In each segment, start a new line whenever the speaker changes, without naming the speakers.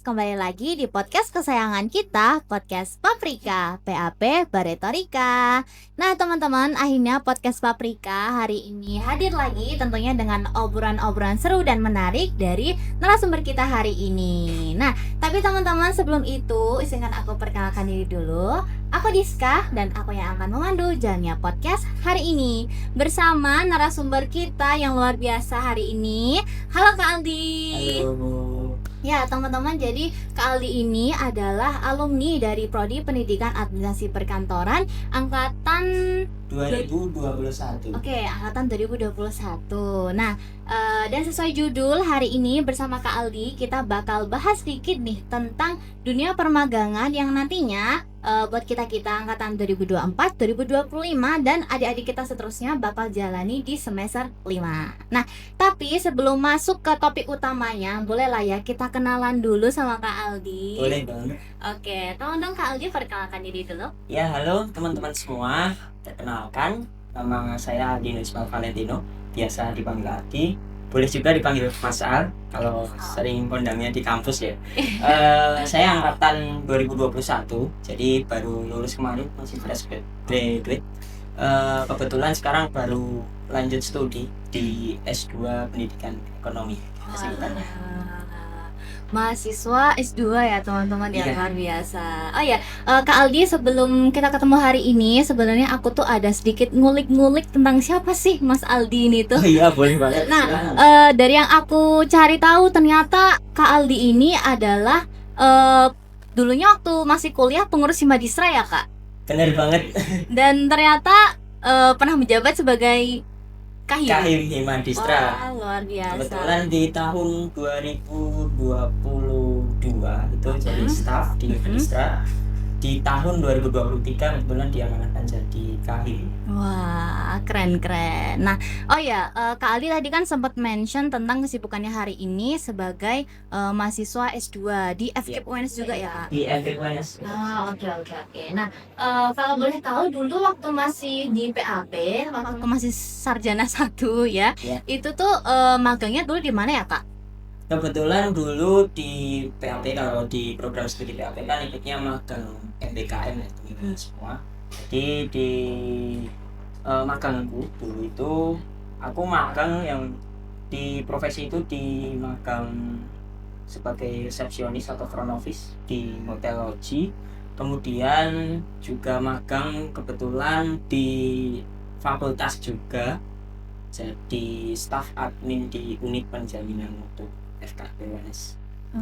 kembali lagi di podcast kesayangan kita, podcast Paprika, PAP Baretorika. Nah teman-teman, akhirnya podcast Paprika hari ini hadir lagi tentunya dengan obrolan-obrolan seru dan menarik dari narasumber kita hari ini. Nah, tapi teman-teman sebelum itu, izinkan aku perkenalkan diri dulu. Aku Diska dan aku yang akan memandu jalannya podcast hari ini bersama narasumber kita yang luar biasa hari ini. Halo Kak Aldi.
Halo.
Ya teman-teman, jadi Kak Aldi ini adalah alumni dari Prodi Pendidikan Administrasi Perkantoran angkatan
2021.
Oke, angkatan 2021. Nah, dan sesuai judul hari ini bersama Kak Aldi kita bakal bahas sedikit nih tentang dunia permagangan yang nantinya buat kita angkatan 2024, 2025 dan adik-adik kita seterusnya bakal jalani di semester 5. Nah, tapi sebelum masuk ke topik utamanya, boleh lah ya kita kenalan dulu sama Kak Aldi.
Boleh banget.
Oke, tolong dong Kak Aldi perkenalkan diri dulu.
Ya, halo teman-teman semua. Perkenalkan, nama saya Aldi Nusmal Valentino, biasa dipanggil Aldi. Boleh juga dipanggil Mas Al kalau sering kondangnya di kampus ya. Saya angkatan 2021, jadi baru lulus kemarin, masih fresh graduate. Kebetulan sekarang baru lanjut studi di S2 Pendidikan Ekonomi.
Mahasiswa S2 ya teman-teman, ya
Iya.
luar biasa. Oh ya, Kak Aldi, sebelum kita ketemu hari ini sebenarnya aku tuh ada sedikit ngulik-ngulik tentang siapa sih Mas Aldi ini tuh.
Oh iya, boleh banget.
Nah,
Silakan.
dari yang aku cari tahu ternyata Kak Aldi ini adalah dulunya waktu masih kuliah pengurus Himadistra ya Kak.
Bener banget.
Dan ternyata pernah menjabat sebagai Kahim.
Kahim Himadistra.
Wah, luar biasa.
Kebetulan di tahun 2022 itu jadi staff di Himadistra. Di tahun 2023 kebetulan diamanahkan jadi Kahim.
Wah, keren. Nah, oh ya, Kak Aldi tadi kan sempat mention tentang kesibukannya hari ini sebagai mahasiswa S2 di FKIP UNS juga ya, Kak?
Di FKUNS.
Oke. Nah, kalau boleh tahu dulu waktu masih di PAP, waktu masih sarjana 1 ya,
Ya.
itu tuh magangnya dulu di mana ya, Kak?
Kebetulan dulu di PAP, kalau di program studi PAP kan ikutnya magang MBKM ya teman-teman semua. Jadi di magangku dulu itu aku magang yang di profesi itu di magang sebagai resepsionis atau front office di hotel loji. Kemudian juga magang kebetulan di fakultas juga, jadi staf admin di unit penjaminan mutu FKUNS.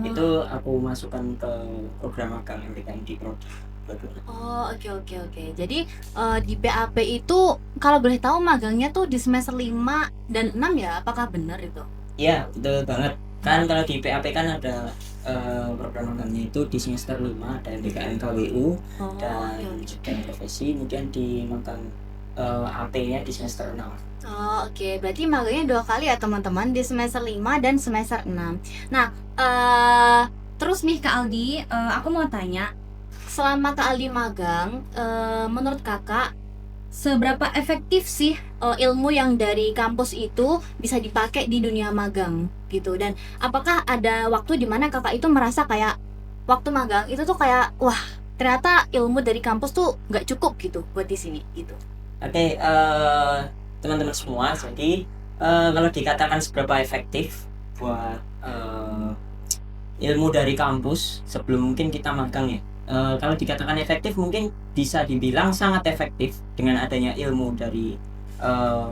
Itu aku masukkan ke program magang MBKM di Prodi.
Oh, oke. Jadi di PAP itu kalau boleh tahu magangnya tuh di semester 5 dan 6 ya, apakah benar itu?
Iya, betul banget. Kan kalau di PAP kan ada program magangnya itu di semester 5 ada MBKM KWU dan juga profesi, kemudian di magang AP-nya di semester 6.
Oh, oke. Berarti magangnya 2 kali ya teman-teman, di semester 5 dan semester 6. Nah, terus nih Kak Aldi, aku mau tanya, selama Kak Aldi magang, menurut Kakak seberapa efektif sih ilmu yang dari kampus itu bisa dipakai di dunia magang gitu? Dan apakah ada waktu di mana Kakak itu merasa kayak waktu magang itu tuh kayak wah, ternyata ilmu dari kampus tuh nggak cukup gitu buat di sini gitu?
Oke, teman-teman semua, jadi kalau dikatakan seberapa efektif buat ilmu dari kampus sebelum mungkin kita magang ya, kalau dikatakan efektif mungkin bisa dibilang sangat efektif dengan adanya ilmu dari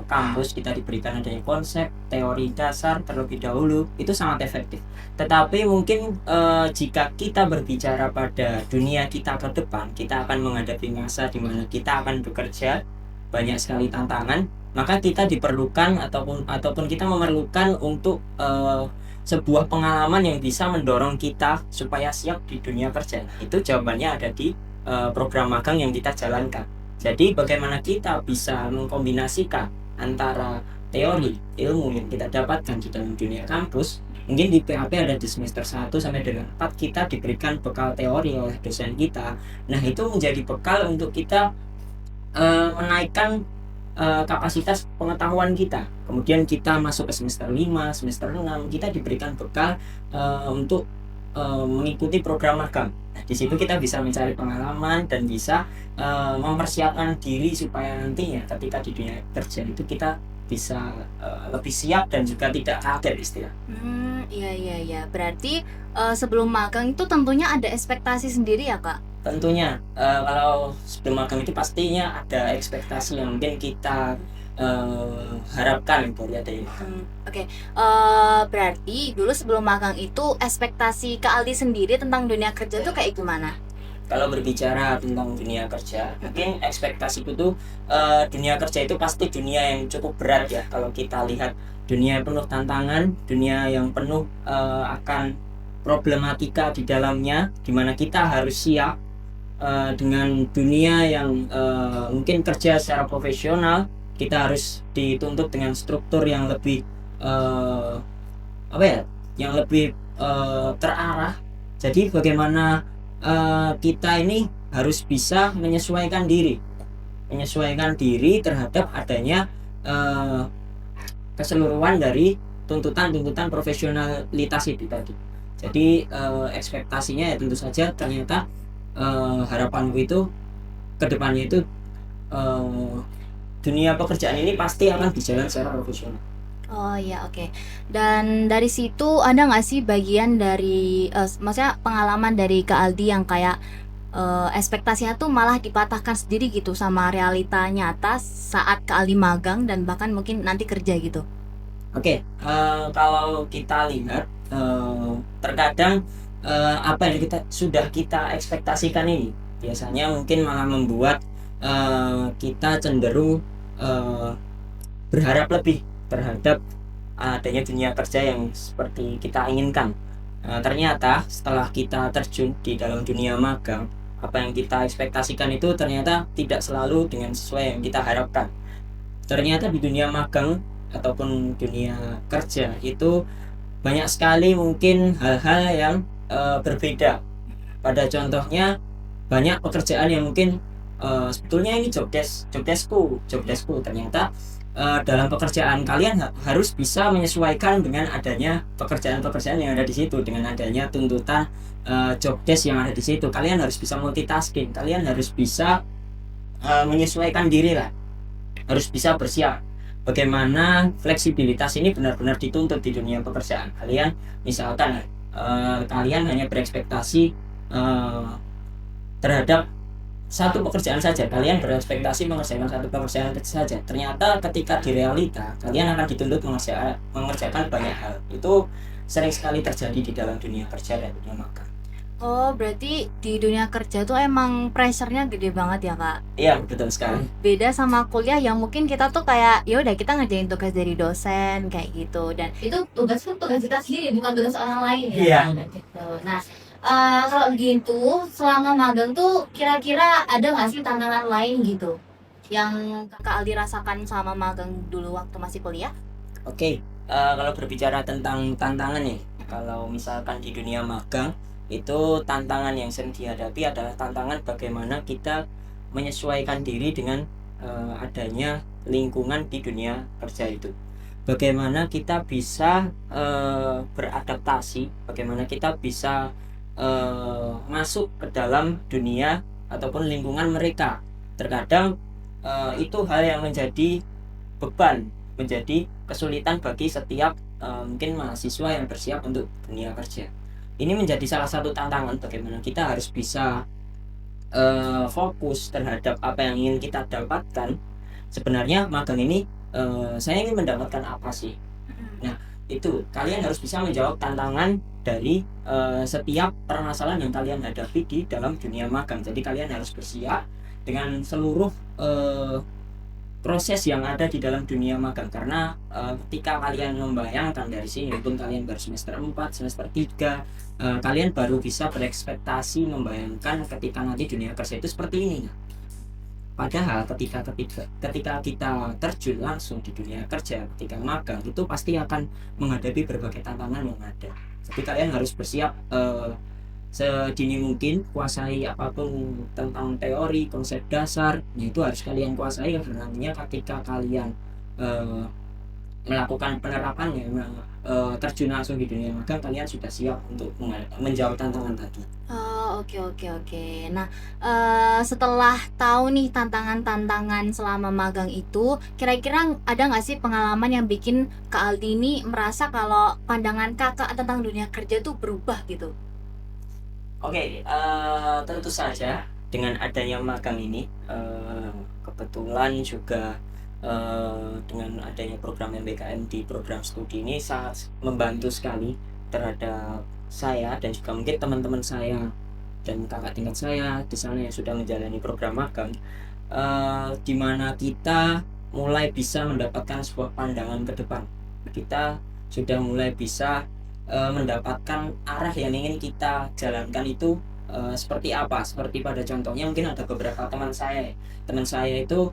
kampus. Kita diberikan adanya konsep, teori dasar terlebih dahulu, itu sangat efektif. Tetapi mungkin jika kita berbicara pada dunia kita ke depan, kita akan menghadapi masa di mana kita akan bekerja, banyak sekali tantangan, maka kita diperlukan ataupun kita memerlukan untuk sebuah pengalaman yang bisa mendorong kita supaya siap di dunia kerja. Itu jawabannya ada di program magang yang kita jalankan. Jadi bagaimana kita bisa mengkombinasikan antara teori, ilmu yang kita dapatkan di dalam dunia kampus. Mungkin di PAP ada di semester 1 sampai dengan 4 kita diberikan bekal teori oleh dosen kita. Nah, itu menjadi bekal untuk kita menaikkan kapasitas pengetahuan kita. Kemudian kita masuk ke semester 5, semester 6, kita diberikan bekal untuk mengikuti program magang. Nah, di situ kita bisa mencari pengalaman dan bisa mempersiapkan diri supaya nantinya ketika di dunia kerja itu kita bisa lebih siap dan juga tidak kaget istilah.
Iya. Berarti sebelum magang itu tentunya ada ekspektasi sendiri ya, Kak?
Tentunya kalau sebelum magang itu pastinya ada ekspektasi yang mungkin kita harapkan dari adanya magang.
Oke. Berarti dulu sebelum magang itu ekspektasi Kak Aldi sendiri tentang dunia kerja itu kayak gimana?
Kalau berbicara tentang dunia kerja, mungkin ekspektasiku tuh dunia kerja itu pasti dunia yang cukup berat ya. Kalau kita lihat dunia yang penuh tantangan, dunia yang penuh akan problematika di dalamnya, di mana kita harus siap dengan dunia yang mungkin kerja secara profesional. Kita harus dituntut dengan struktur yang lebih yang lebih terarah. Jadi bagaimana kita ini harus bisa menyesuaikan diri terhadap adanya keseluruhan dari tuntutan profesionalitas itu tadi. Jadi ekspektasinya ya tentu saja ternyata harapanku itu kedepannya itu dunia pekerjaan ini pasti akan berjalan secara profesional.
Oh ya, oke. Dan dari situ ada nggak sih bagian dari maksudnya pengalaman dari Kak Aldi yang kayak ekspektasinya tuh malah dipatahkan sendiri gitu sama realita nyata saat Kak Aldi magang dan bahkan mungkin nanti kerja gitu?
Oke, kalau kita lihat terkadang apa yang sudah kita ekspektasikan ini biasanya mungkin malah membuat kita cenderung berharap lebih terhadap adanya dunia kerja yang seperti kita inginkan. Ternyata setelah kita terjun di dalam dunia magang, apa yang kita ekspektasikan itu ternyata tidak selalu dengan sesuai yang kita harapkan. Ternyata di dunia magang ataupun dunia kerja itu banyak sekali mungkin hal-hal yang berbeda. Pada contohnya banyak pekerjaan yang mungkin sebetulnya ini job deskku ternyata dalam pekerjaan kalian harus bisa menyesuaikan dengan adanya pekerjaan-pekerjaan yang ada di situ, dengan adanya tuntutan job desk yang ada di situ. Kalian harus bisa multitasking, kalian harus bisa menyesuaikan diri lah, harus bisa bersiap. Bagaimana fleksibilitas ini benar-benar dituntut di dunia pekerjaan. Kalian misalkan kalian hanya berekspektasi terhadap satu pekerjaan saja, kalian berekspektasi mengerjakan satu pekerjaan saja. Ternyata ketika di realita kalian akan dituntut mengerjakan banyak hal. Itu sering sekali terjadi di dalam dunia kerja dan dunia magang.
Oh, berarti di dunia kerja tuh emang pressure-nya gede banget ya, Kak?
Iya, betul sekali.
Beda sama kuliah yang mungkin kita tuh kayak ya udah kita ngerjain tugas dari dosen kayak gitu, dan itu tugas kita sendiri bukan tugas orang lain ya.
Iya.
Gitu. Nah, kalau gitu selama magang tuh kira-kira ada nggak sih tantangan lain gitu yang Kak Aldi rasakan selama magang dulu waktu masih kuliah?
Oke, kalau berbicara tentang tantangan nih, kalau misalkan di dunia magang itu tantangan yang sering dihadapi adalah tantangan bagaimana kita menyesuaikan diri dengan adanya lingkungan di dunia kerja itu. Bagaimana kita bisa beradaptasi, bagaimana kita bisa masuk ke dalam dunia ataupun lingkungan mereka. Terkadang itu hal yang menjadi beban, menjadi kesulitan bagi setiap mungkin mahasiswa yang bersiap untuk dunia kerja. Ini menjadi salah satu tantangan bagaimana kita harus bisa fokus terhadap apa yang ingin kita dapatkan. Sebenarnya magang ini saya ingin mendapatkan apa sih? Nah, itu kalian harus bisa menjawab tantangan dari setiap permasalahan yang kalian hadapi di dalam dunia magang. Jadi kalian harus bersiap dengan seluruh proses yang ada di dalam dunia magang, karena ketika kalian membayangkan dari sini pun kalian baru semester 4, semester 3, kalian baru bisa berekspektasi membayangkan ketika nanti dunia kerja itu seperti ini. Padahal ketika kita terjun langsung di dunia kerja, ketika magang itu pasti akan menghadapi berbagai tantangan yang ada. Jadi kalian harus bersiap sedini mungkin, kuasai apapun tentang teori, konsep dasar, itu harus kalian kuasai, karena nantinya ketika kalian melakukan penerapannya, terjun langsung di dunia magang, kalian sudah siap untuk menjawab tantangan tadi.
Oh, oke oke oke. Nah, setelah tahu nih tantangan-tantangan selama magang itu, kira-kira ada nggak sih pengalaman yang bikin Kak Aldi ini merasa kalau pandangan Kakak tentang dunia kerja tuh berubah gitu?
Oke, tentu saja dengan adanya magang ini, kebetulan juga dengan adanya program MBKM di program studi ini sangat membantu sekali terhadap saya dan juga mungkin teman-teman saya dan kakak tingkat saya di sana yang sudah menjalani program magang, di mana kita mulai bisa mendapatkan sebuah pandangan ke depan. Kita sudah mulai bisa mendapatkan arah yang ingin kita jalankan itu seperti apa. Seperti pada contohnya mungkin ada beberapa teman saya itu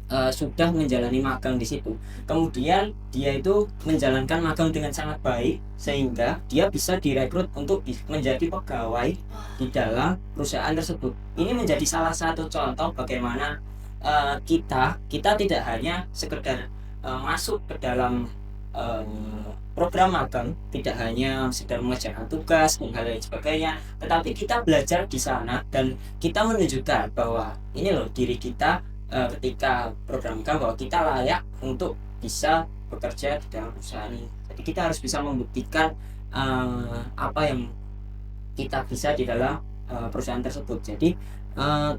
sudah menjalani magang di situ. Kemudian dia itu menjalankan magang dengan sangat baik sehingga dia bisa direkrut untuk menjadi pegawai di dalam perusahaan tersebut. Ini menjadi salah satu contoh bagaimana kita tidak hanya sekedar masuk ke dalam program magang, tidak hanya sekedar mengerjakan tugas dan hal lain sebagainya, tetapi kita belajar di sana dan kita menunjukkan bahwa ini loh diri kita ketika program magang, bahwa kita layak untuk bisa bekerja di dalam perusahaan ini. Jadi kita harus bisa membuktikan apa yang kita bisa di dalam perusahaan tersebut. Jadi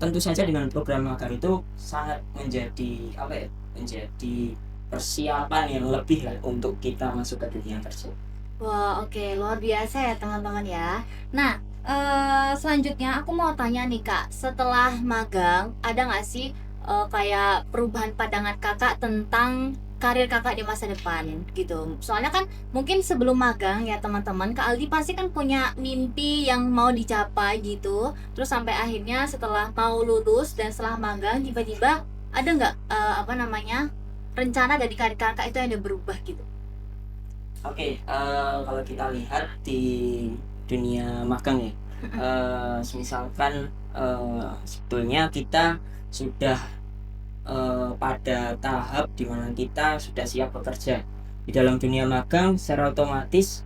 tentu saja dengan program magang itu sangat menjadi menjadi persiapan yang lebih lah untuk kita masuk ke dunia kerja.
Wah, oke, luar biasa ya teman-teman ya. Nah, selanjutnya aku mau tanya nih Kak, setelah magang ada nggak sih kayak perubahan pandangan Kakak tentang karir Kakak di masa depan gitu? Soalnya kan mungkin sebelum magang ya teman-teman, Kak Aldi pasti kan punya mimpi yang mau dicapai gitu. Terus sampai akhirnya setelah mau lulus dan setelah magang tiba-tiba ada nggak rencana dari karir Kakak itu yang ada berubah gitu?
Oke, kalau kita lihat di dunia magang ya, misalkan sebetulnya kita sudah pada tahap di mana kita sudah siap bekerja di dalam dunia magang. Secara otomatis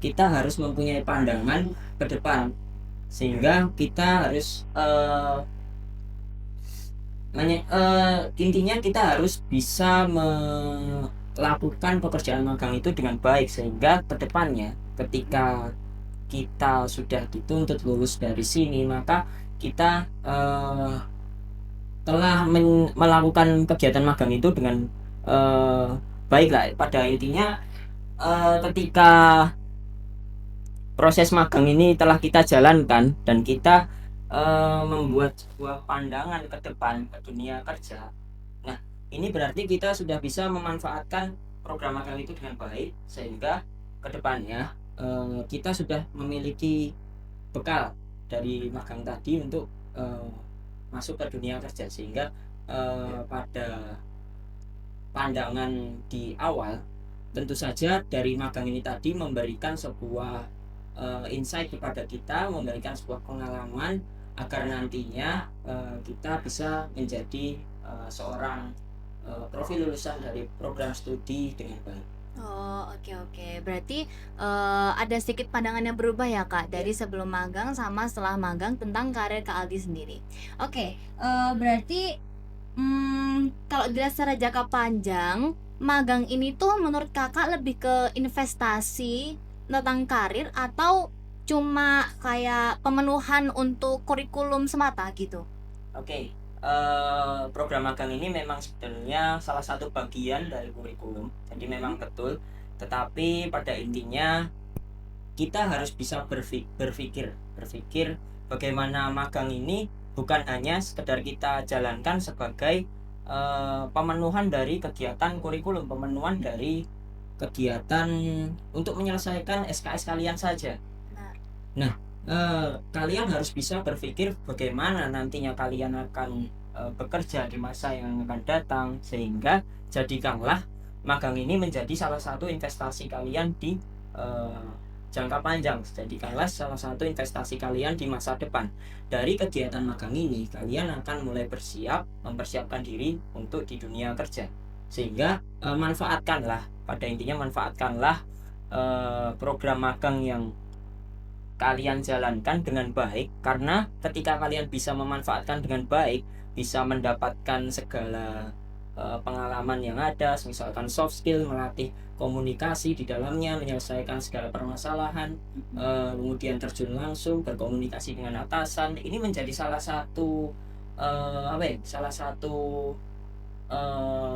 kita harus mempunyai pandangan ke depan sehingga kita harus intinya kita harus bisa melakukan pekerjaan magang itu dengan baik sehingga kedepannya ketika kita sudah dituntut lulus dari sini, maka kita telah melakukan kegiatan magang itu dengan baik lah. Pada intinya ketika proses magang ini telah kita jalankan dan kita membuat sebuah pandangan ke depan ke dunia kerja. Nah, ini berarti kita sudah bisa memanfaatkan program magang itu dengan baik sehingga kedepannya kita sudah memiliki bekal dari magang tadi untuk masuk ke dunia kerja sehingga pada pandangan di awal tentu saja dari magang ini tadi memberikan sebuah insight kepada kita, memberikan sebuah pengalaman agar nantinya kita bisa menjadi seorang profil lulusan dari program studi dengan baik.
Oh, oke oke. Berarti ada sedikit pandangan yang berubah ya Kak dari sebelum magang sama setelah magang tentang karir Kak Aldi sendiri. Oke, berarti kalau dilihat secara jangka panjang, magang ini tuh menurut Kakak lebih ke investasi tentang karir atau cuma kayak pemenuhan untuk kurikulum semata gitu?
Oke, program magang ini memang sebenarnya salah satu bagian dari kurikulum, jadi memang betul. Tetapi pada intinya kita harus bisa berpikir bagaimana magang ini bukan hanya sekedar kita jalankan sebagai pemenuhan dari kegiatan kurikulum, pemenuhan dari kegiatan untuk menyelesaikan SKS kalian saja. Nah, kalian harus bisa berpikir bagaimana nantinya kalian akan bekerja di masa yang akan datang sehingga jadikanlah magang ini menjadi salah satu investasi kalian di jangka panjang. Jadikanlah salah satu investasi kalian di masa depan. Dari kegiatan magang ini kalian akan mulai mempersiapkan diri untuk di dunia kerja. Sehingga manfaatkanlah, pada intinya manfaatkanlah program magang yang kalian jalankan dengan baik, karena ketika kalian bisa memanfaatkan dengan baik, bisa mendapatkan segala pengalaman yang ada, misalkan soft skill, melatih komunikasi di dalamnya, menyelesaikan segala permasalahan, kemudian terjun langsung berkomunikasi dengan atasan. Ini menjadi salah satu salah satu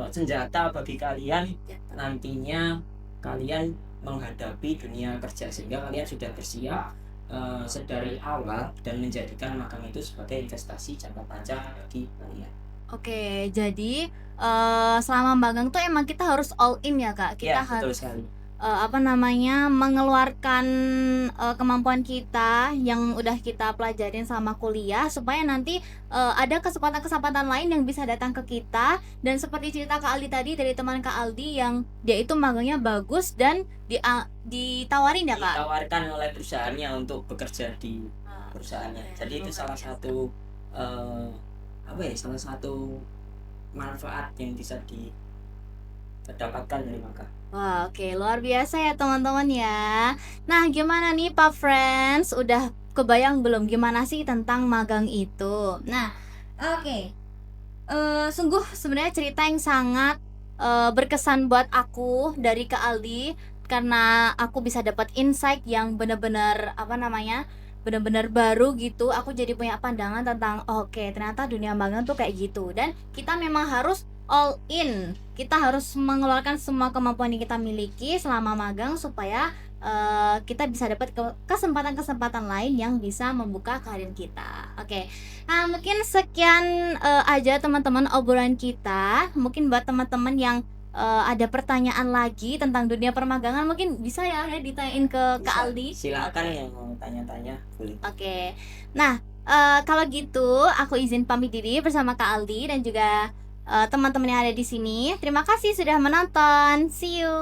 senjata bagi kalian nantinya kalian menghadapi dunia kerja, sehingga kalian sudah bersiap sedari awal dan menjadikan magang itu sebagai investasi jangka panjang bagi kalian.
Oke, jadi selama magang tuh emang kita harus all in ya Kak. Kita
Betul
harus
sekali.
mengeluarkan kemampuan kita yang udah kita pelajarin sama kuliah, supaya nanti ada kesempatan-kesempatan lain yang bisa datang ke kita. Dan seperti cerita Kak Aldi tadi, dari teman Kak Aldi yang dia itu magangnya bagus dan ditawarin ya Kak.
Ditawarkan oleh perusahaannya untuk bekerja di perusahaannya. Jadi itu salah satu salah satu manfaat yang bisa didapatkan dari magang.
Wah, oke, luar biasa ya teman-teman ya. Nah, gimana nih Pak Friends? Udah kebayang belum gimana sih tentang magang itu? Nah, oke. Sungguh sebenarnya cerita yang sangat berkesan buat aku dari Kak Aldi, karena aku bisa dapat insight yang benar-benar benar-benar baru gitu. Aku jadi punya pandangan tentang oke, ternyata dunia magang tuh kayak gitu, dan kita memang harus all in. Kita harus mengeluarkan semua kemampuan yang kita miliki selama magang, supaya kita bisa dapat kesempatan-kesempatan lain yang bisa membuka karir kita. Oke. Nah, mungkin sekian aja teman-teman obrolan kita. Mungkin buat teman-teman yang ada pertanyaan lagi tentang dunia permagangan, mungkin bisa ya ditanyain ke Kak Aldi.
Silakan yang mau tanya-tanya boleh.
Oke. Nah, kalau gitu aku izin pamit diri bersama Kak Aldi dan juga teman-teman yang ada di sini. Terima kasih sudah menonton. See you.